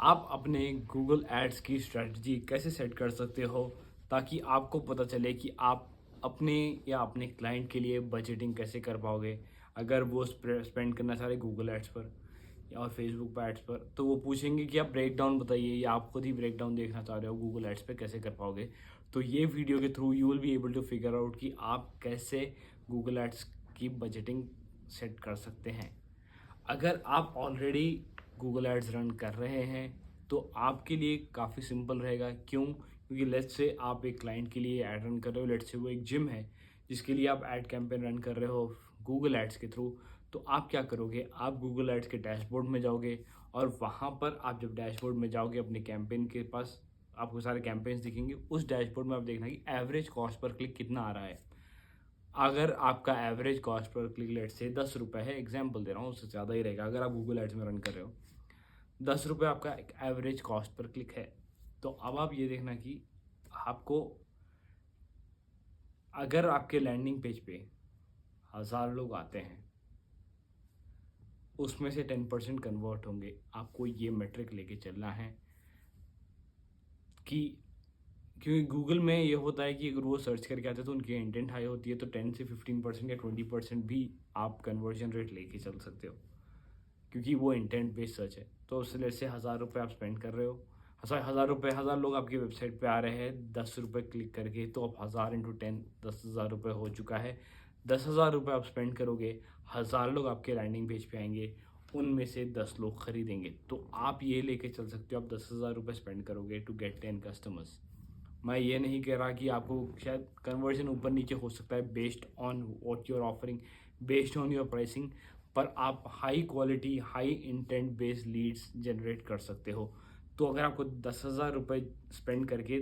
आप अपने Google ads की स्ट्रेटजी कैसे सेट कर सकते हो ताकि आपको पता चले कि आप अपने या अपने क्लाइंट के लिए बजटिंग कैसे कर पाओगे। अगर वो स्पेंड करना चाह रहे गूगल एड्स पर या और फेसबुक पर एड्स पर, तो वो पूछेंगे कि आप ब्रेक डाउन बताइए, या आप खुद ही ब्रेक डाउन देखना चाह रहे हो गूगल एड्स पे कैसे कर पाओगे। तो ये वीडियो के through you will be able to figure out कि आप कैसे गूगल एड्स की बजटिंग सेट कर सकते हैं। अगर आप ऑलरेडी गूगल एड्स रन कर रहे हैं तो आपके लिए काफ़ी सिंपल रहेगा। क्यों? क्योंकि लेट्स से आप एक क्लाइंट के लिए ऐड रन कर रहे हो, लेट्स से वो एक जिम है जिसके लिए आप ऐड कैंपेन रन कर रहे हो गूगल एड्स के थ्रू। तो आप क्या करोगे, आप गूगल एड्स के डैशबोर्ड में जाओगे और वहाँ पर आप जब डैशबोर्ड में जाओगे अपने कैंपेन के पास, आपको सारे कैंपेन्स दिखेंगे। उस डैशबोर्ड में आप देखना कि एवरेज कॉस्ट पर क्लिक कितना आ रहा है। अगर आपका average cost per click let's say 10 रुपये है, एग्जाम्पल दे रहा हूँ, उससे ज़्यादा ही रहेगा अगर आप गूगल एड्स में रन कर रहे हो। 10 रुपये आपका एक एवरेज कॉस्ट पर क्लिक है। तो अब आप ये देखना कि आपको, अगर आपके लैंडिंग पेज पे 1000 लोग आते हैं, उसमें से 10% कन्वर्ट होंगे। आपको ये मेट्रिक लेके चलना है कि, क्योंकि गूगल में ये होता है कि अगर वो सर्च करके आते हैं तो उनकी इंटेंट हाई होती है, तो 10 से 15% या 20% भी आप कन्वर्जन रेट लेके चल सकते हो, क्योंकि वो इंटेंट बेस्ड सर्च है। तो उससे से 1000 रुपये आप स्पेंड कर रहे हो, 1000 रुपये, 1000 लोग आपकी वेबसाइट पे आ रहे हैं 10 रुपये क्लिक करके, तो अब 1000 × 10 10,000 रुपये हो चुका है। 10,000 रुपये आप स्पेंड करोगे, 1000 लोग आपके लैंडिंग पेज पे आएंगे, उनमें से 10 लोग खरीदेंगे। तो आप ये लेके चल सकते हो, आप 10,000 रुपये स्पेंड करोगे टू गेट 10 कस्टमर्स। मैं ये नहीं कह रहा कि आपको शायद कन्वर्जन ऊपर नीचे हो सकता है based on what you are offering, based on your pricing, पर आप high quality high intent based leads generate कर सकते हो। तो अगर आपको 10,000 रुपये स्पेंड करके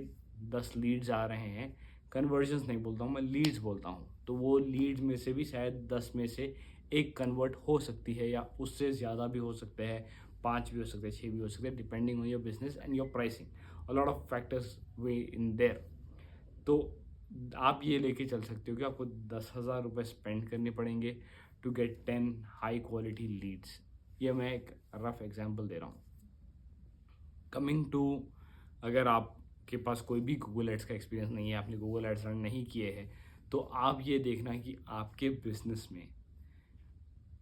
10 लीड्स आ रहे हैं, कन्वर्जन्स नहीं बोलता हूँ मैं, लीड्स बोलता हूँ, तो वो लीड्स में से भी शायद 10 में से एक कन्वर्ट हो सकती है, या उससे ज़्यादा भी हो सकते हैं, 5 भी हो सकते हैं, 6 भी हो सकते हैं, depending on your business and your pricing. A lot of factors way in their. तो आप ये लेके चल सकते हो कि आपको 10,000 रुपये स्पेंड करने पड़ेंगे to get 10 high quality leads. ये मैं एक रफ एग्जांपल दे रहा हूँ। कमिंग टू, अगर आपके पास कोई भी गूगल एड्स का एक्सपीरियंस नहीं है, आपने गूगल एड्स रन नहीं किए हैं, तो आप ये देखना कि आपके बिजनेस में,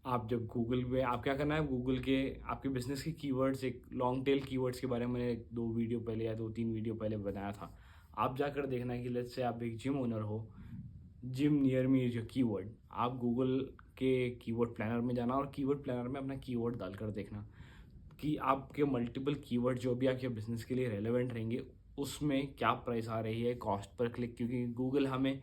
आप जब गूगल पे, आप क्या करना है, गूगल के आपके बिजनेस के कीवर्ड्स, एक लॉन्ग टेल कीवर्ड्स के बारे में मैंने 2 वीडियो पहले या 2-3 वीडियो पहले बताया था। आप जाकर देखना है कि लेट्स से आप एक जिम ओनर हो, gym near me is your keyword. आप गूगल के कीवर्ड प्लानर में जाना और कीवर्ड प्लानर में अपना कीवर्ड डालकर देखना कि आपके मल्टीपल कीवर्ड जो भी आपके बिजनेस के लिए रेलेवेंट रहेंगे, उसमें क्या प्राइस आ रही है कॉस्ट पर क्लिक, क्योंकि गूगल हमें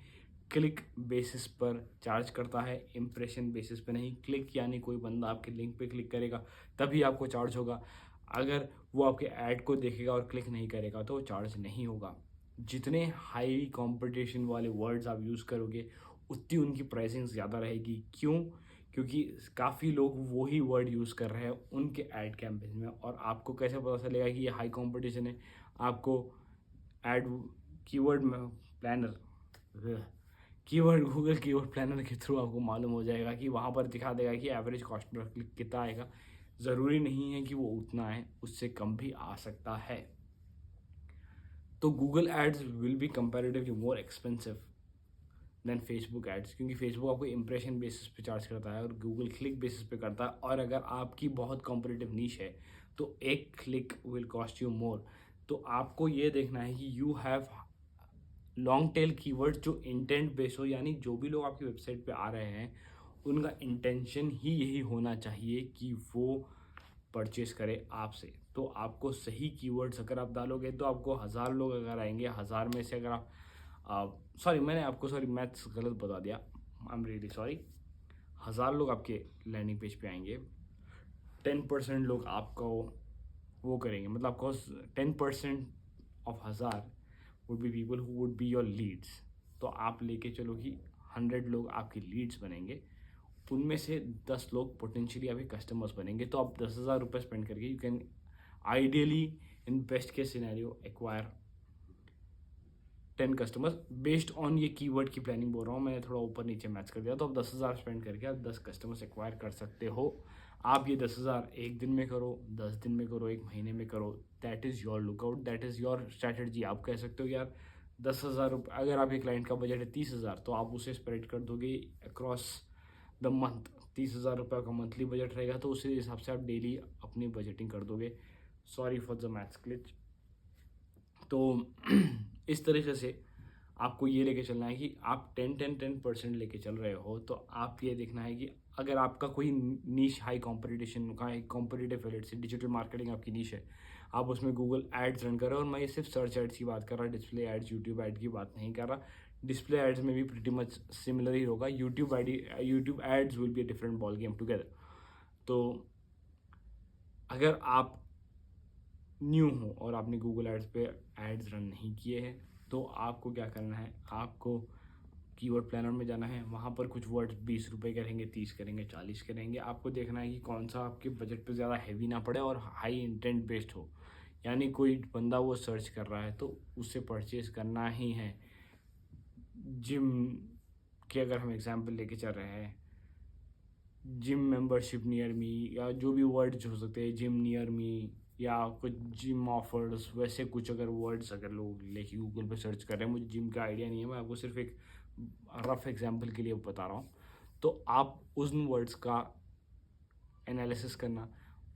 क्लिक बेसिस पर चार्ज करता है, इम्प्रेशन बेसिस पे नहीं। क्लिक यानी कोई बंदा आपके लिंक पे क्लिक करेगा तभी आपको चार्ज होगा। अगर वो आपके ऐड को देखेगा और क्लिक नहीं करेगा तो चार्ज नहीं होगा। जितने हाई कंपटीशन वाले वर्ड्स आप यूज़ करोगे, उतनी उनकी प्राइसिंग ज़्यादा रहेगी। क्यों? क्योंकि काफ़ी लोग वही वर्ड यूज़ कर रहे हैं उनके ऐड कैंपेन में। और आपको कैसे पता चलेगा कि ये हाई कंपटीशन है? आपको ऐड कीवर्ड में planner, keyword Google keyword planner के थ्रू आपको मालूम हो जाएगा कि वहाँ पर दिखा देगा कि एवरेज कॉस्ट पर क्लिक कितना आएगा। ज़रूरी नहीं है कि वो उतना है, उससे कम भी आ सकता है। तो Google ads will be comparatively more expensive than Facebook ads, क्योंकि फेसबुक आपको इंप्रेशन बेसिस पे चार्ज करता है और गूगल क्लिक बेसिस पे करता है। और अगर आपकी बहुत कॉम्पिटिटिव नीश है तो एक click will cost you more. तो आपको ये देखना है कि you have long tail keyword जो इंटेंट बेस हो, यानी जो भी लोग आपकी वेबसाइट पे आ रहे हैं उनका इंटेंशन ही यही होना चाहिए कि वो परचेस करे आपसे। तो आपको सही कीवर्ड्स अगर आप डालोगे तो आपको 1000 लोग अगर आएंगे, 1000 में से अगर आप सॉरी, मैंने आपको सॉरी मैथ्स गलत बता दिया, आई एम रियली सॉरी। 1000 लोग आपके लैंडिंग पेज पे आएंगे, 10% लोग आपको वो करेंगे, मतलब आपको 10% of 1000 would be people who would be your leads. तो आप लेके चलो कि 100 लोग आपके लीड्स बनेंगे, उनमें से 10 लोग पोटेंशियली आपके कस्टमर्स बनेंगे। तो आप 10,000 रुपये स्पेंड करके you can ideally, in best case scenario, acquire 10 customers based on ये कीवर्ड की प्लानिंग बोल रहा हूँ, मैंने थोड़ा ऊपर नीचे मैच कर दिया। तो आप 10,000 स्पेंड करके आप 10 कस्टमर्स एक्वायर कर सकते हो आप ये 10,000 एक दिन में करो, 10 दिन में करो, एक महीने में करो, that is your lookout, that is your strategy. आप कह सकते हो यार 10,000 रुपये, अगर आपके क्लाइंट का बजट है 30,000, तो आप उसे स्प्रेड कर दोगे अक्रॉस द मंथ। 30,000 रुपये का मंथली बजट रहेगा, तो उसी हिसाब से आप डेली अपनी बजटिंग कर दोगे। Sorry for the maths glitch. तो इस तरीके से आपको ये लेके चलना है कि आप 10-10-10% लेके चल रहे हो, तो आप ये देखना है कि अगर आपका कोई नीश हाई कंपटीशन का एक कॉम्पिटिटिव फील्ड से डिजिटल मार्केटिंग आपकी नीश है, आप उसमें गूगल एड्स रन कर रहे हो। और मैं ये सिर्फ सर्च एड्स की बात कर रहा, डिस्प्ले एड्स, यूट्यूब एड की बात नहीं कर रहा। डिस्प्ले एड्स में भी प्रीटी मच सिमिलर ही होगा। YouTube ads will be a different ball game together. तो अगर आप न्यू हो और आपने गूगल एड्स पे एड्स रन नहीं किए हैं, तो आपको क्या करना है, आपको कीवर्ड प्लानर में जाना है। वहाँ पर कुछ वर्ड्स 20 रुपये के रहेंगे, 30 के रहेंगे, 40 के रहेंगे। आपको देखना है कि कौन सा आपके बजट पे ज़्यादा हैवी ना पड़े और हाई इंटेंट बेस्ड हो। यानी कोई बंदा वो सर्च कर रहा है तो उससे परचेज करना ही है। जिम के अगर हम एग्जांपल लेके चल रहे हैं, जिम मेंबरशिप नियर मी, या जो भी वर्ड्स हो सकते हैं, जिम नियर मी या कुछ जिम ऑफर्स, वैसे कुछ अगर वर्ड्स अगर लोग लेके गूगल पे सर्च कर रहे हैं, मुझे जिम का आइडिया नहीं है, मैं आपको सिर्फ एक रफ एग्जांपल के लिए बता रहा हूँ। तो आप उन वर्ड्स का एनालिसिस करना,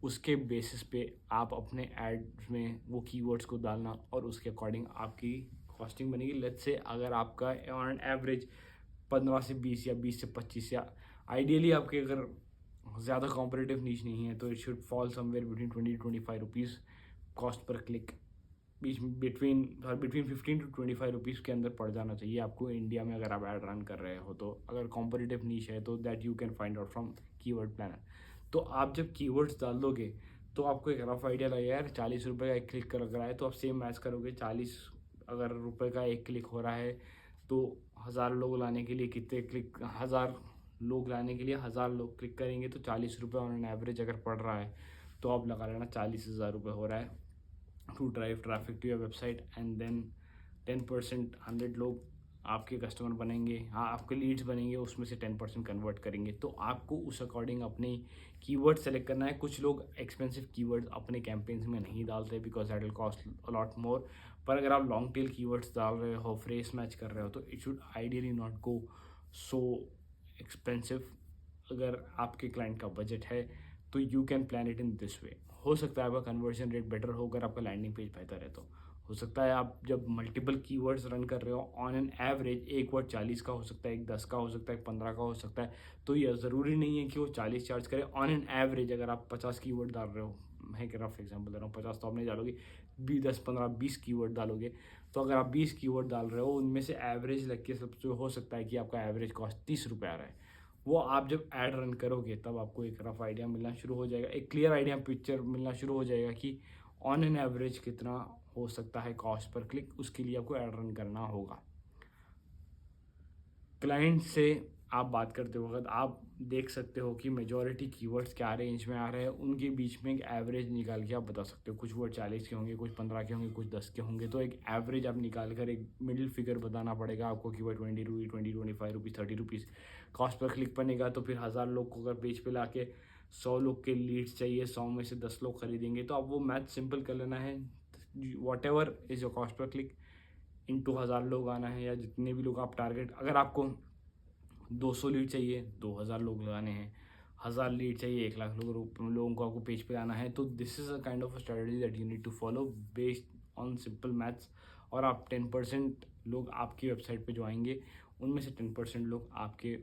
उसके बेसिस पे आप अपने एड्स में वो कीवर्ड्स को डालना और उसके अकॉर्डिंग आपकी कॉस्टिंग बनेगी। लेट्स से अगर आपका ऑन एवरेज 15 से 20 या 20 से 25, या आइडियली आपके अगर ज़्यादा कॉम्पिटिटिव नीच नहीं है, तो it should fall somewhere between 20-25 rupees cost per click. Beach between between 15 to 25 rupees के अंदर पड़ जाना चाहिए आपको इंडिया में, अगर आप ऐड रन कर रहे हो तो। अगर कॉम्पिटिटिव नीच है तो that you can find out from keyword planner. तो आप जब कीवर्ड्स डाल दोगे तो आपको एक रफ आइडिया लगेगा यार 40 रुपये का एक क्लिक कर लग रहा है, तो आप सेम मैच करोगे। 40 रुपये का एक क्लिक हो रहा है, तो 1,000 लोग लाने के लिए कितने क्लिक, 1,000 लोग लाने के लिए 1,000 लोग क्लिक करेंगे, तो 40 रुपये ऑन एन एवरेज अगर पड़ रहा है, तो आप लगा लेना 40,000 रुपये हो रहा है to drive traffic to your website. And then 10%, 100 लोग आपके कस्टमर बनेंगे, हाँ आपके लीड्स बनेंगे, उसमें से 10% कन्वर्ट करेंगे। तो आपको उस अकॉर्डिंग अपने कीवर्ड सेलेक्ट करना है। कुछ लोग एक्सपेंसिव कीवर्ड्स अपने कैंपेन्स में नहीं डालते because that will cost a lot more. पर अगर आप लॉन्ग टेल कीवर्ड्स डाल रहे हो, फ्रेज मैच कर रहे हो, तो it should ideally not go so expensive. अगर आपके क्लाइंट का बजट है तो you can plan it in this way. हो सकता है आपका कन्वर्जन रेट बेटर हो अगर आपका लैंडिंग पेज बेहतर है तो। हो सकता है आप जब मल्टीपल कीवर्ड्स रन कर रहे हो, ऑन एन एवरेज एक वर्ड 40 का हो सकता है, एक 10 का हो सकता है, एक 15 का हो सकता है। तो यह ज़रूरी नहीं है कि वो 40 चार्ज करे। ऑन एन एवरेज अगर आप 50 कीवर्ड डाल रहे हो, मैं एक रफ एग्जांपल दे रहा हूँ, 50 तो आप नहीं डालोगे, 10, 15, 20 कीवर्ड डालोगे। तो अगर आप 20 कीवर्ड डाल रहे हो, उनमें से एवरेज लग के सब जो हो सकता है कि आपका एवरेज कॉस्ट 30 रुपये आ रहा है। वो आप जब ऐड रन करोगे तब आपको एक रफ आइडिया मिलना शुरू हो जाएगा, एक क्लियर आइडिया पिक्चर मिलना शुरू हो जाएगा कि ऑन एन एवरेज कितना हो सकता है कॉस्ट पर क्लिक। उसके लिए आपको ऐड रन करना होगा। क्लाइंट से आप बात करते वक्त आप देख सकते हो कि मेजॉरिटी कीवर्ड्स क्या रेंज में आ रहे हैं, उनके बीच में एक एवरेज निकाल के आप बता सकते हो। कुछ वर्ड 40 के होंगे, कुछ 15 के होंगे, कुछ 10 के होंगे। तो एक एवरेज आप निकाल कर एक मिडिल फिगर बताना पड़ेगा आपको कि भाई 20 rupees, 25 rupees, 30 rupees cost per click बनेगा। तो फिर 1,000 लोग को अगर पेज पे ला के 100 लोग के लीड्स चाहिए, 100 में से 10 लोग खरीदेंगे, तो आप वो मैथ सिंपल कर लेना है। What ever is your cost per click into 1,000 लोग आना है, या जितने भी लोग आप टारगेट, अगर आपको 200 लीड चाहिए, 2,000 लोग लगाने हैं। 1,000 लीड चाहिए, 1,00,000 लोगों को आपको पेज पे लाना है। तो this is a kind of strategy that you need to follow based on simple maths. और आप 10% लोग आपकी वेबसाइट पे जो आएंगे, उनमें से 10% लोग आपके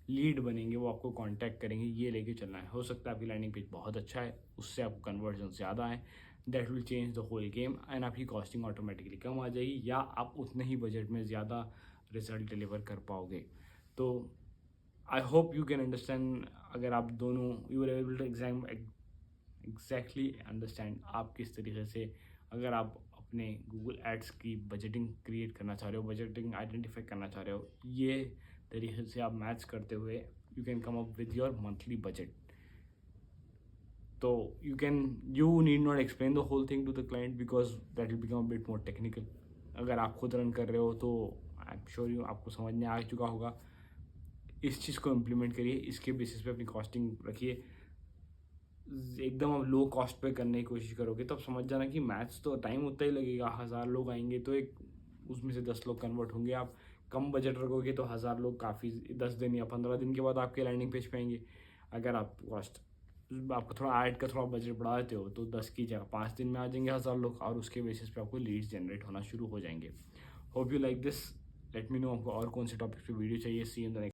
लीड बनेंगे, वो आपको कांटेक्ट करेंगे। ये लेके चलना है। हो सकता है आपकी लैंडिंग पेज बहुत अच्छा है, उससे आपको कन्वर्जन ज़्यादा है, that will change the whole game, and आपकी कॉस्टिंग ऑटोमेटिकली कम आ जाएगी, या आप उतने ही बजट में ज़्यादा रिजल्ट डिलीवर कर पाओगे। तो I hope you can understand. अगर आप दोनों you are able to exactly understand आप किस तरीके से, अगर आप अपने गूगल एड्स की बजटिंग क्रिएट करना चाह रहे हो, बजटिंग आइडेंटिफाई करना चाह रहे हो, ये तरीके से आप मैच करते हुए you can come up with your monthly budget. तो you need not explain the whole thing to the client because that will become a bit more technical. अगर आप खुद रन कर रहे हो तो आई एम श्योर यू आपको समझ में आ चुका होगा। इस चीज़ को इम्प्लीमेंट करिए, इसके बेसिस पे अपनी कॉस्टिंग रखिए। एकदम आप लो कॉस्ट पे करने की कोशिश करोगे तो आप समझ जाना कि मैथ्स तो टाइम उतना ही लगेगा। 1000 लोग आएंगे तो एक उसमें से 10 लोग कन्वर्ट होंगे। आप कम बजट रखोगे तो 1000 लोग काफ़ी 10 दिन या 15 दिन के बाद आपके लैंडिंग पेज पे आएंगे। अगर आप कॉस्ट आपको थोड़ा ऐड का थोड़ा बजट बढ़ा देते हो तो 10 की जगह 5 दिन में आ जाएंगे 1000 लोग, और उसके बेसिस पे आपको लीड्स जनरेट होना शुरू हो जाएंगे। Hope you like this. Let me know आपको और कौन से टॉपिक पे वीडियो चाहिए। सी इन द नेक्स्ट।